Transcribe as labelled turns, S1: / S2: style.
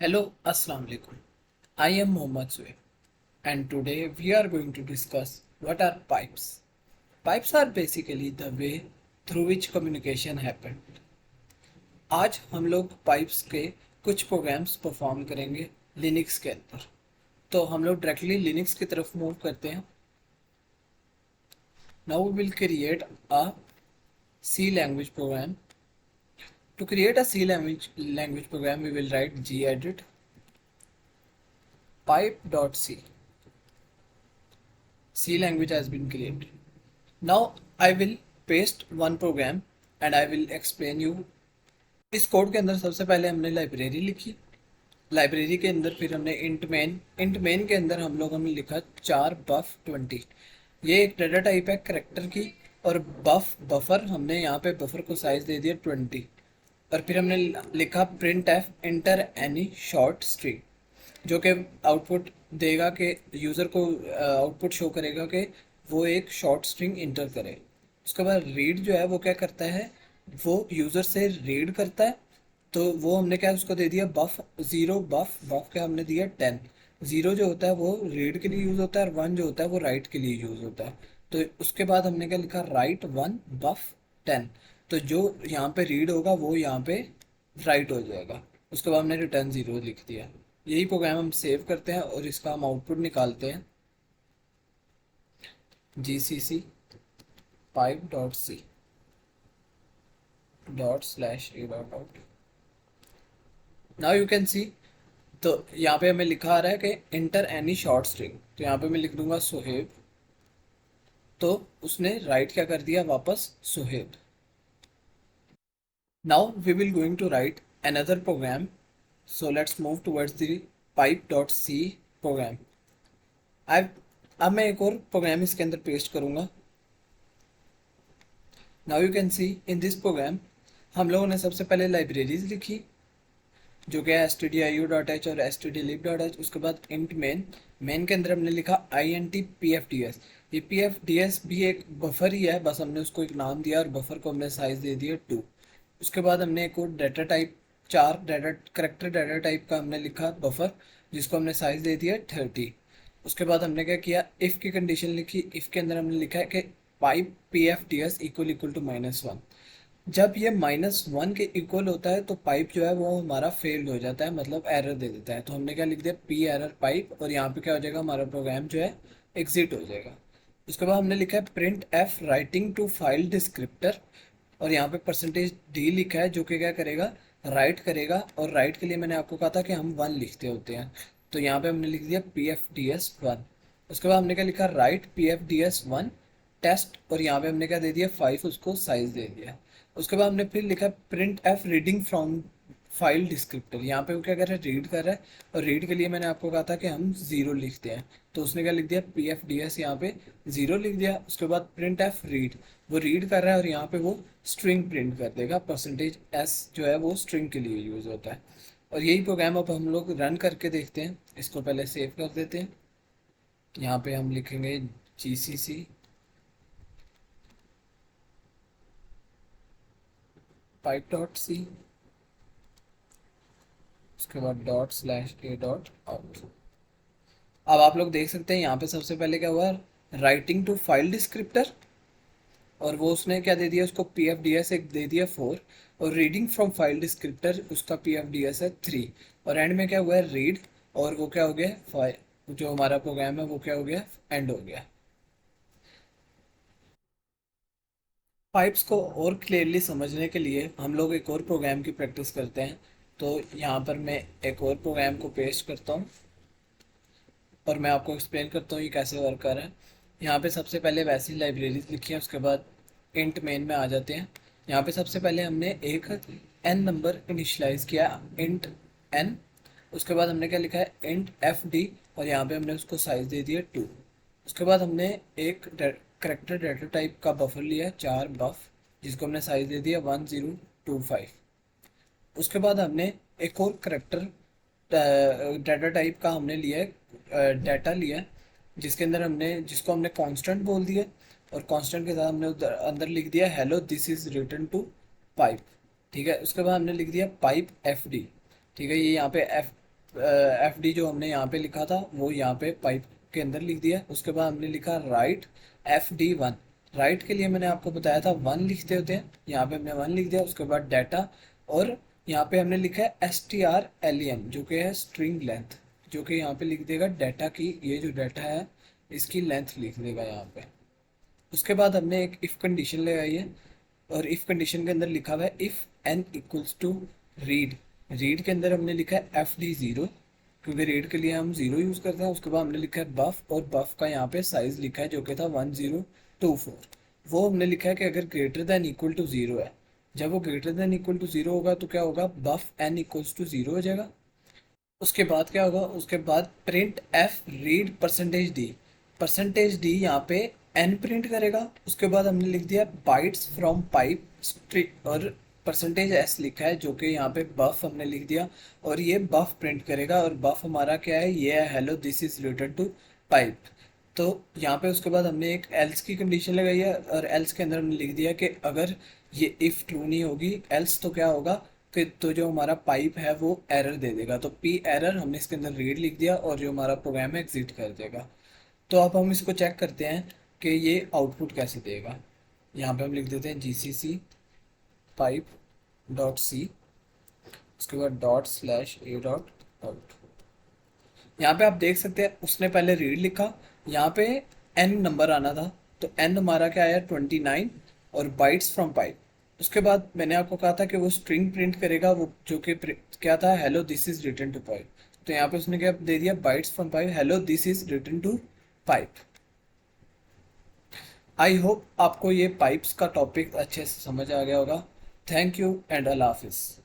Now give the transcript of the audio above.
S1: Hello, Assalamu alaikum. I am Mohammad Suhaib and today we are going to discuss what are pipes. Pipes are basically the way through which communication happen. आज हम लोग pipes के कुछ programmes perform करेंगे Linux के अंदर। तो हम लोग डायरेक्टली लिनक्स की तरफ मूव करते हैं। Now we will create a C language program. To create a C language program, we will write gedit pipe.c. C language has been created. Now I will paste one program and I will explain you। इस code के अंदर सबसे पहले हमने library लिखी। Library के अंदर फिर हमने इंट मेन के अंदर हमने लिखा 4 buff 20। ये एक डाटा टाइप है करेक्टर की। और बफर हमने यहाँ पे बफर को साइज दे दिया 20। और फिर हमने लिखा print F inter any short string, जो कि आउटपुट देगा कि यूज़र को आउटपुट शो करेगा कि वो एक शॉर्ट स्ट्रिंग इंटर करे। उसके बाद रीड जो है वो क्या करता है, वो यूज़र से रीड करता है। तो वो हमने क्या उसको दे दिया बफ 0। बफ क्या हमने दिया 10। 0 जो होता है वो रीड के लिए यूज़ होता है और 1 जो होता है वो राइट के लिए यूज़ होता है। तो उसके बाद हमने क्या लिखा राइट 1 बफ 10। तो जो यहाँ पे रीड होगा वो यहाँ पे राइट हो जाएगा। उसके बाद हमने रिटर्न 0 लिख दिया। यही प्रोग्राम हम सेव करते हैं और इसका हम आउटपुट निकालते हैं gcc pipe.c ./a.out। Now you can सी। तो यहाँ पे हमें लिखा आ रहा है कि इंटर एनी शॉर्ट स्ट्रिंग। तो यहाँ पे मैं लिख दूंगा सुहेब। तो उसने राइट क्या कर दिया, वापस Suhaib. Now we will going to write another program, so let's move towards the pipe.c program। अब मैं एक और प्रोग्राम इसके अंदर पेस्ट करूंगा। Now you can see in this program हम लोगों ने सबसे पहले लाइब्रेरीज लिखी, जो कि है stdio.h और stdlib.h। उसके बाद इंट मेन के अंदर हमने लिखा int pfds। ये pfds भी एक बफर ही है, बस हमने उसको एक नाम दिया और बफर को हमने साइज दे दिया 2। उसके बाद हमने एक और data type 4 data character data type का हमने लिखा बफर, जिसको हमने साइज दे दिया 30। उसके बाद हमने क्या किया, इफ़ की कंडीशन लिखी। इफ़ के अंदर हमने लिखा है कि पाइप pfds इक्वल टू -1। जब ये -1 के इक्वल होता है तो पाइप जो है वो हमारा फेल्ड हो जाता है, मतलब एरर दे देता है। तो हमने क्या लिख दिया पी एरर पाइप, और यहाँ पे क्या हो जाएगा, हमारा प्रोग्राम जो है एग्जिट हो जाएगा। उसके बाद हमने लिखा है print F writing to file descriptor, और यहाँ पे %d लिखा है, जो कि क्या करेगा, राइट करेगा। और राइट के लिए मैंने आपको कहा था कि हम 1 लिखते होते हैं, तो यहाँ पे हमने लिख दिया pfds 1। उसके बाद हमने क्या लिखा, राइट pfds 1 टेस्ट, और यहाँ पे हमने क्या दे दिया 5, उसको साइज दे दिया। उसके बाद हमने फिर लिखा print F reading from file descriptor. यहाँ पे वो क्या कर रहा है, रीड कर रहा है। और रीड के लिए मैंने आपको कहा था कि हम 0 लिखते हैं, तो उसने क्या लिख दिया pfds यहाँ पे 0 लिख दिया। उसके बाद प्रिंट एफ रीड, वो रीड कर रहा है और यहाँ पे वो स्ट्रिंग प्रिंट कर देगा। %s जो है वो स्ट्रिंग के लिए यूज़ होता है। और यही प्रोग्राम अब हम लोग रन करके देखते हैं। इसको पहले सेव कर देते हैं। यहाँ पे हम लिखेंगे gcc pipe.c, उसके बाद ./a.out। अब आप लोग देख सकते हैं यहाँ पे सबसे पहले क्या हुआ, राइटिंग टू फाइल डिस्क्रिप्टर, और वो उसने क्या दे दिया, उसको pfds एक दे दिया 4। और रीडिंग फ्रॉम फाइल डिस्क्रिप्टर उसका pfds है 3। और एंड में क्या हुआ है, रीड, और वो क्या हो गया, फाइल जो हमारा प्रोग्राम है वो क्या हो गया, एंड हो गया। पाइप्स को और क्लियरली समझने के लिए हम लोग एक और प्रोग्राम की प्रैक्टिस करते हैं। तो यहाँ पर मैं एक और प्रोग्राम को पेस्ट करता हूँ और मैं आपको एक्सप्लेन करता हूँ ये कैसे वर्क कर रहा है। यहाँ पे सबसे पहले वैसी लाइब्रेरीज लिखी है, उसके बाद इंट मेन में आ जाते हैं। यहाँ पे सबसे पहले हमने एक n नंबर इनिशलाइज किया, इंट n। उसके बाद हमने क्या लिखा है, इंट fd, और यहाँ पे हमने उसको साइज दे दिया 2। उसके बाद हमने एक करेक्टर डाटा टाइप का बफर लिया 4 बफ, जिसको हमने साइज दे दिया 1025। उसके बाद हमने एक और करेक्टर डाटा टाइप का हमने लिया है, डाटा लिया है, जिसके अंदर हमने जिसको हमने कांस्टेंट बोल दिया। और कांस्टेंट के साथ हमने उधर अंदर लिख दिया hello this is return to pipe. ठीक है, उसके बाद हमने लिख दिया पाइप fd। ठीक है, ये यहाँ पे एफ डी जो हमने यहाँ पे लिखा था वो यहाँ पे पाइप के अंदर लिख दिया। उसके बाद हमने लिखा right F D one. Right के लिए मैंने आपको बताया था वन लिखते होते हैं, यहाँ पे हमने वन लिख दिया। उसके बाद डाटा, और यहाँ पे हमने लिखा है S T R L N जो कि है स्ट्रिंग लेंथ, जो कि यहाँ पे लिख देगा डाटा की, ये जो डाटा है इसकी लेंथ लिख देगा यहाँ पे। उसके बाद हमने एक इफ कंडीशन लगाई है, और इफ कंडीशन के अंदर लिखा हुआ है if N equals to read. Read के अंदर हमने लिखा है एफ डी ज़ीरो, क्योंकि रीड के लिए हम ज़ीरो यूज़ करते हैं। उसके बाद हमने लिखा है बफ, और बफ का यहाँ पे साइज़ लिखा है जो कि था 1024। वो हमने लिखा है कि अगर greater than equal to zero है, जब वो greater than equal to zero होगा तो क्या होगा, buff N equals to zero हो जाएगा। उसके बाद क्या होगा, उसके बाद print F read percentage D. Percentage D यहाँ पे एन प्रिंट करेगा। उसके बाद हमने लिख दिया बाइट्स फ्रॉम पाइप स्ट्रिक, और परसेंटेज एस लिखा है जो कि यहाँ पे बफ हमने लिख दिया, और ये बफ प्रिंट करेगा। और बफ हमारा क्या है, ये है hello this is related to pipe. तो यहाँ पे उसके बाद हमने एक एल्स की कंडीशन लगाई है, और एल्स के अंदर हमने लिख दिया कि अगर ये इफ़ ट्रू नहीं होगी एल्स तो क्या होगा, कि तो जो हमारा पाइप है वो एरर दे देगा। तो पी एरर हमने इसके अंदर रीड लिख दिया, और जो हमारा प्रोग्राम है एग्जिट कर देगा। तो अब हम इसको चेक करते हैं कि ये आउटपुट कैसे देगा। यहाँ पे हम लिख देते हैं जी सी सी पाइप डॉट सी, उसके बाद dot slash A dot out. यहाँ पे आप देख सकते हैं उसने पहले रीड लिखा, यहाँ पे एन नंबर आना था, तो एन हमारा क्या आया 29, और बाइट्स फ्रॉम पाइप। उसके बाद मैंने आपको कहा था कि वो स्ट्रिंग प्रिंट करेगा, वो जो कि क्या था, hello this is return to pipe. तो यहाँ पे उसने क्या दे दिया, bytes from pipe hello this is return to pipe. I hope आपको ये पाइप्स का टॉपिक अच्छे से समझ आ गया होगा। थैंक यू एंड अल्लाह हाफिज़।